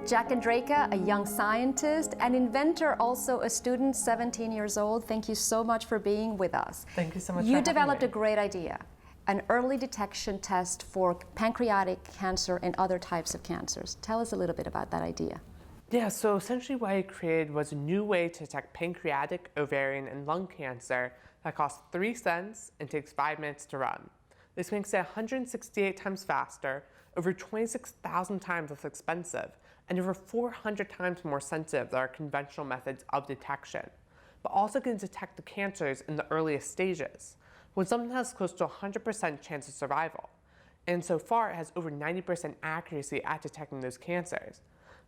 Jack Andraka, a young scientist, an inventor, also a student, 17 years old. Thank you so much for being with us. Thank you so much. You developed a great idea, an early detection test for pancreatic cancer and other types of cancers. Tell us a little bit about that idea. Yeah, so essentially what I created was a new way to detect pancreatic, ovarian, and lung cancer that costs 3 cents and takes 5 minutes to run. This makes it 168 times faster, over 26,000 times less expensive, and over 400 times more sensitive than our conventional methods of detection, but also can detect the cancers in the earliest stages, when something has close to 100% chance of survival. And so far, it has over 90% accuracy at detecting those cancers.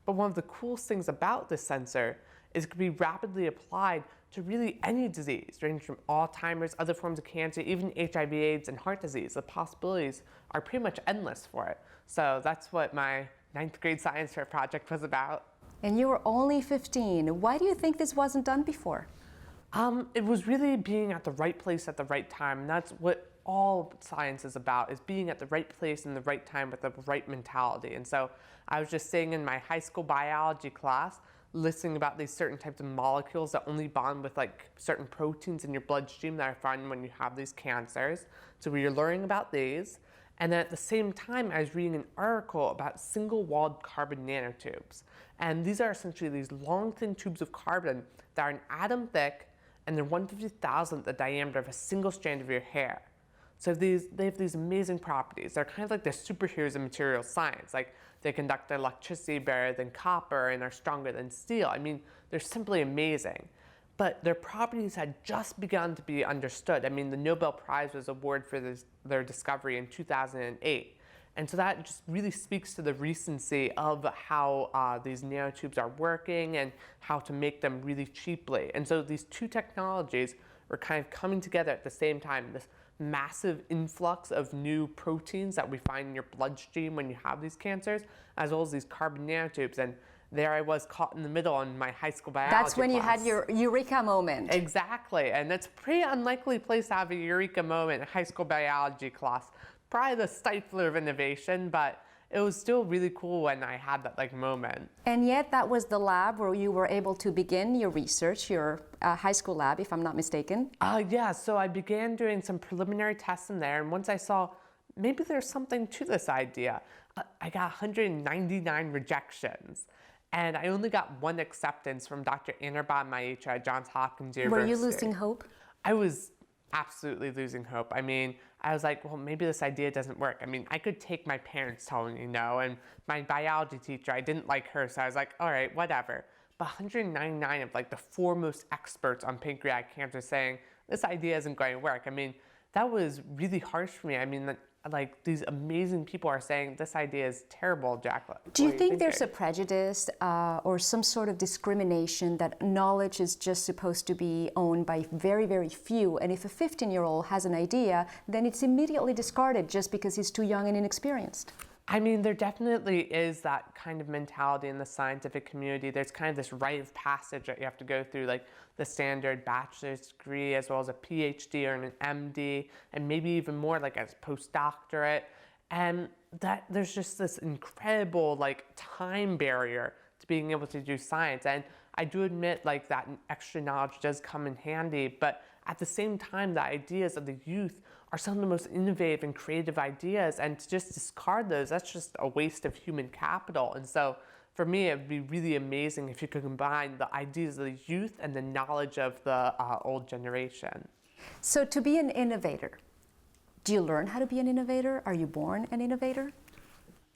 But one of the coolest things about this sensor is it can be rapidly applied to really any disease, ranging from Alzheimer's, other forms of cancer, even HIV, AIDS, and heart disease. The possibilities are pretty much endless for it. So that's what my 9th grade science fair project was about. And you were only 15. Why do you think this wasn't done before? It was really being at the right place at the right time. And that's what all science is about, is being at the right place in the right time with the right mentality. And so I was just sitting in my high school biology class, listening about these certain types of molecules that only bond with like certain proteins in your bloodstream that are found when you have these cancers. So we were learning about these. And then at the same time, I was reading an article about single-walled carbon nanotubes. And these are essentially these long, thin tubes of carbon that are an atom thick, and they're 1/50,000th the diameter of a single strand of your hair. So they have these amazing properties. They're kind of like the superheroes in material science. Like they conduct electricity better than copper and are stronger than steel. I mean, they're simply amazing. But their properties had just begun to be understood. I mean, the Nobel Prize was awarded for their discovery in 2008. And so that just really speaks to the recency of how these nanotubes are working and how to make them really cheaply. And so these two technologies were kind of coming together at the same time. This massive influx of new proteins that we find in your bloodstream when you have these cancers, as well as these carbon nanotubes. And there I was caught in the middle in my high school biology That's when class. you had your eureka moment. Exactly, and it's a pretty unlikely place to have a eureka moment in high school biology class. Probably the stifler of innovation, but it was still really cool when I had that moment. And yet that was the lab where you were able to begin your research, your high school lab, if I'm not mistaken. Yeah, so I began doing some preliminary tests in there, and once I saw maybe there's something to this idea, I got 199 rejections. And I only got 1 acceptance from Dr. Andraka at Johns Hopkins University. Were you losing hope? I was absolutely losing hope. I mean, I was like, well, maybe this idea doesn't work. I mean, I could take my parents telling me no, and my biology teacher, I didn't like her, so I was like, all right, whatever. But 199 of the foremost experts on pancreatic cancer saying, this idea isn't going to work. I mean, that was really harsh for me. I mean, these amazing people are saying this idea is terrible, Jack. Do you think there's a prejudice or some sort of discrimination that knowledge is just supposed to be owned by very, very few, and if a 15-year-old has an idea, then it's immediately discarded just because he's too young and inexperienced? I mean, there definitely is that kind of mentality in the scientific community. There's kind of this rite of passage that you have to go through, like the standard bachelor's degree, as well as a PhD or an MD, and maybe even more like a postdoctorate. And that there's just this incredible time barrier to being able to do science. And I do admit that extra knowledge does come in handy, but at the same time, the ideas of the youth are some of the most innovative and creative ideas, and to just discard those, that's just a waste of human capital. And so for me, it would be really amazing if you could combine the ideas of the youth and the knowledge of the old generation. So to be an innovator, do you learn how to be an innovator? Are you born an innovator?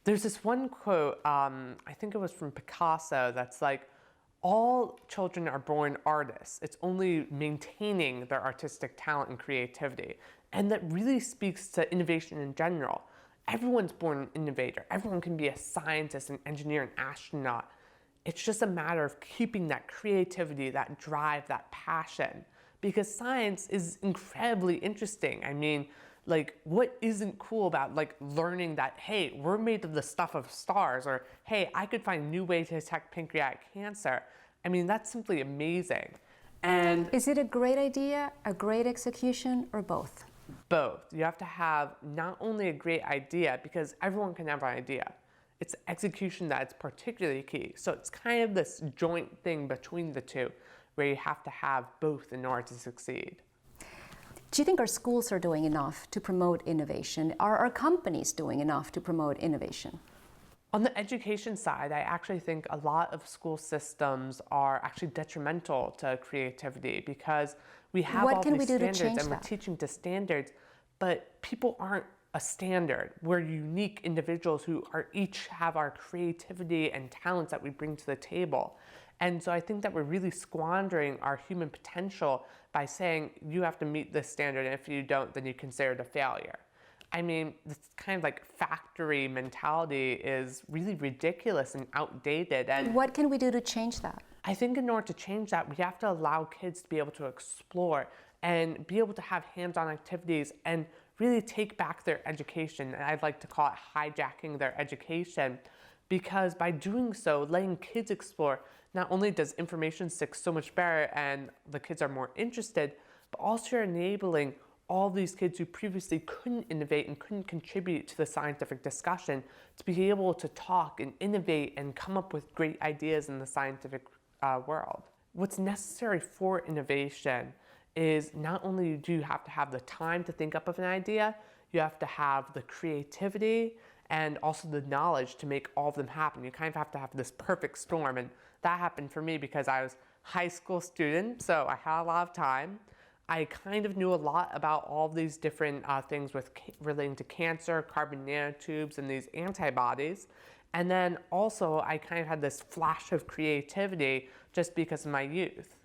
There's this one quote, I think it was from Picasso, that's like, all children are born artists. It's only maintaining their artistic talent and creativity. And that really speaks to innovation in general. Everyone's born an innovator. Everyone can be a scientist, an engineer, an astronaut. It's just a matter of keeping that creativity, that drive, that passion. Because science is incredibly interesting. I mean, what isn't cool about learning that, hey, we're made of the stuff of stars, or hey, I could find a new way to detect pancreatic cancer. I mean, that's simply amazing. And is it a great idea, a great execution, or both? Both. You have to have not only a great idea, because everyone can have an idea. It's the execution that's particularly key. So it's kind of this joint thing between the two where you have to have both in order to succeed. Do you think our schools are doing enough to promote innovation? Are our companies doing enough to promote innovation? On the education side, I actually think a lot of school systems are actually detrimental to creativity because we have all these standards and we're teaching to standards, but people aren't a standard. We're unique individuals who each have our creativity and talents that we bring to the table. And so I think that we're really squandering our human potential by saying you have to meet this standard, and if you don't, then you're considered a failure. I mean, this kind of like factory mentality is really ridiculous and outdated. And what can we do to change that? I think in order to change that, we have to allow kids to be able to explore and be able to have hands-on activities and really take back their education. And I'd like to call it hijacking their education, because by doing so, letting kids explore, not only does information stick so much better and the kids are more interested, but also you're enabling all these kids who previously couldn't innovate and couldn't contribute to the scientific discussion to be able to talk and innovate and come up with great ideas in the scientific world. What's necessary for innovation is not only do you have to have the time to think up of an idea, you have to have the creativity and also the knowledge to make all of them happen. You kind of have to have this perfect storm, and that happened for me because I was a high school student, so I had a lot of time. I kind of knew a lot about all of these different things relating to cancer, carbon nanotubes, and these antibodies. And then also I kind of had this flash of creativity just because of my youth.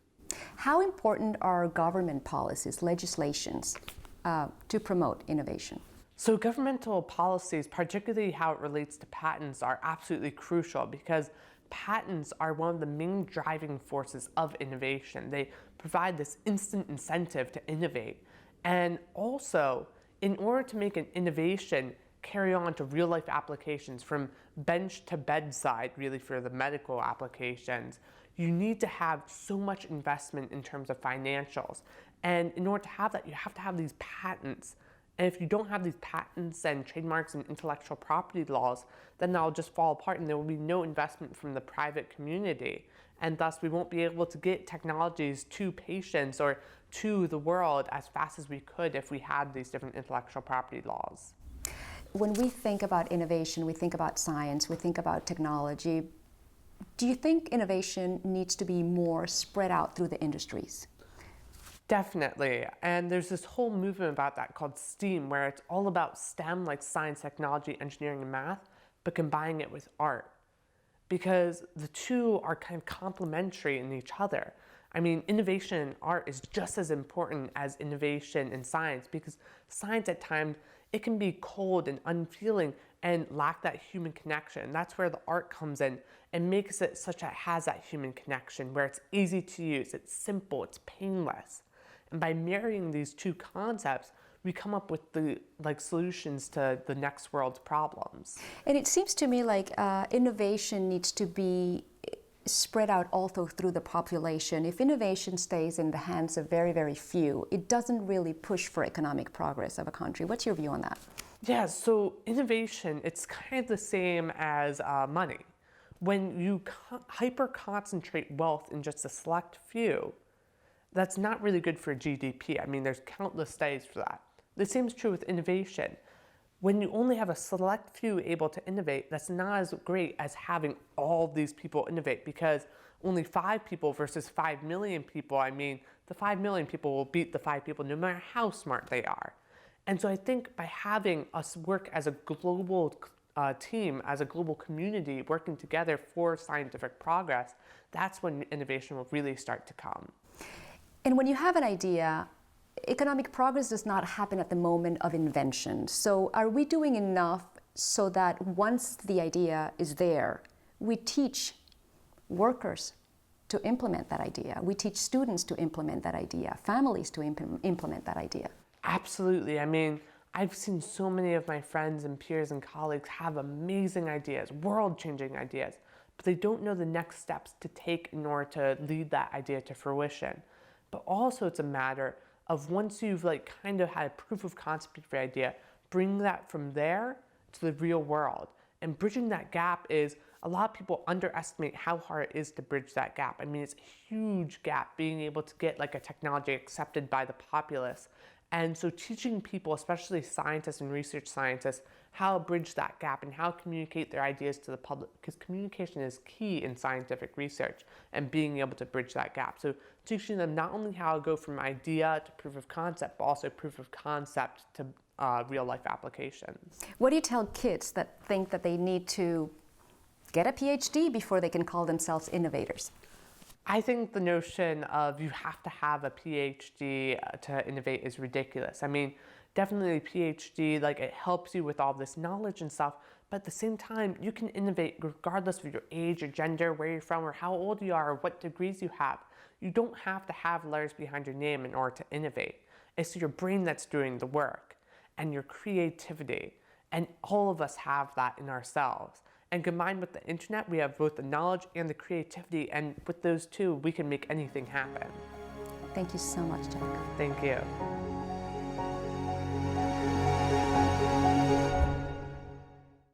How important are government policies, legislations, to promote innovation? So governmental policies, particularly how it relates to patents, are absolutely crucial because patents are one of the main driving forces of innovation. They provide this instant incentive to innovate. And also, in order to make an innovation carry on to real life applications from bench to bedside, really for the medical applications, you need to have so much investment in terms of financials. And in order to have that, you have to have these patents. And if you don't have these patents and trademarks and intellectual property laws, then they'll just fall apart and there will be no investment from the private community. And thus we won't be able to get technologies to patients or to the world as fast as we could if we had these different intellectual property laws. When we think about innovation, we think about science, we think about technology. Do you think innovation needs to be more spread out through the industries? Definitely. And there's this whole movement about that called STEAM, where it's all about STEM, like science, technology, engineering, and math, but combining it with art. Because the two are kind of complementary in each other. I mean, innovation in art is just as important as innovation in science, because science at times, it can be cold and unfeeling and lack that human connection. That's where the art comes in and makes it such that it has that human connection, where it's easy to use, it's simple, it's painless. And by marrying these two concepts, we come up with the solutions to the next world's problems. And it seems to me like innovation needs to be spread out also through the population. If innovation stays in the hands of very, very few, it doesn't really push for economic progress of a country. What's your view on that? Yeah, so innovation, it's kind of the same as money. When you hyper-concentrate wealth in just a select few, that's not really good for GDP. I mean, there's countless studies for that. The same is true with innovation. When you only have a select few able to innovate, that's not as great as having all these people innovate, because only 5 people versus 5 million people, I mean, the 5 million people will beat the 5 people no matter how smart they are. And so I think by having us work as a global team, as a global community, working together for scientific progress, that's when innovation will really start to come. And when you have an idea, economic progress does not happen at the moment of invention. So are we doing enough so that once the idea is there, we teach workers to implement that idea, we teach students to implement that idea, families to implement that idea? Absolutely. I mean, I've seen so many of my friends and peers and colleagues have amazing ideas, world-changing ideas, but they don't know the next steps to take in order to lead that idea to fruition. But also it's a matter of once you've kind of had a proof of concept for your idea, bring that from there to the real world And bridging that gap is, a lot of people underestimate how hard it is to bridge that gap. I mean, it's a huge gap being able to get like a technology accepted by the populace. And so teaching people, especially scientists and research scientists, how to bridge that gap and how to communicate their ideas to the public, because communication is key in scientific research and being able to bridge that gap. So teaching them not only how to go from idea to proof of concept, but also proof of concept to real life applications. What do you tell kids that think that they need to get a PhD before they can call themselves innovators? I think the notion of you have to have a PhD to innovate is ridiculous. I mean, definitely a PhD, like it helps you with all this knowledge and stuff, but at the same time, you can innovate regardless of your age or gender, where you're from, or how old you are, or what degrees you have. You don't have to have letters behind your name in order to innovate. It's your brain that's doing the work and your creativity. And all of us have that in ourselves. And combined with the internet, we have both the knowledge and the creativity. And with those two, we can make anything happen. Thank you so much, Jack. Thank you.